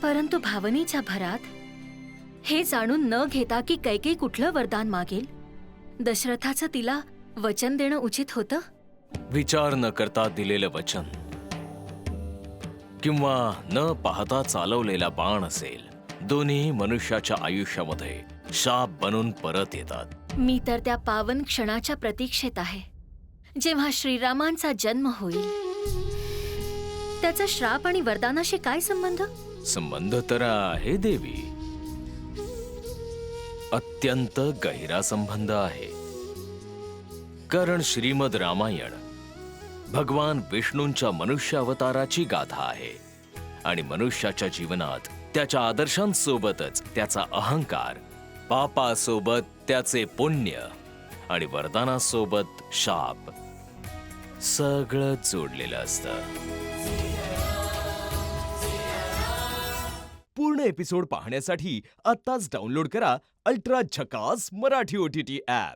परंतु भावनेच्या भरात हे जाणून न घेता की कैकेयी कुठलं वरदान मागेल, दशरथाचं तिला वचन देणं उचित होतं. विचार न करता दिलेलं वचन किंवा न पाहता चालवलेला बाण असेल, दोन्ही मनुष्याच्या आयुष्यामध्ये शाप बनून परत येतात. मी तर त्या पावन क्षणाच्या प्रतीक्षेत आहे, जेव्हा श्रीरामांचा जन्म होईल. त्याचा श्राप आणि वरदानाशी काय संबंध? संबंध तर आहे देवी, अत्यंत गहिरा संबंध आहे. कारण श्रीमद रामायण भगवान विष्णूंच्या मनुष्य अवताराची गाथा आहे आणि मनुष्याच्या जीवनात त्याच्या आदर्शांसोबतच त्याचा अहंकार, पापासोबत त्याचे पुण्य आणि वरदानासोबत शाप सगळं जोडलेलं असतं. पूर्ण एपिसोड पाहण्यासाठी आत्ताच डाउनलोड करा अल्ट्रा झकास मराठी OTT ॲप.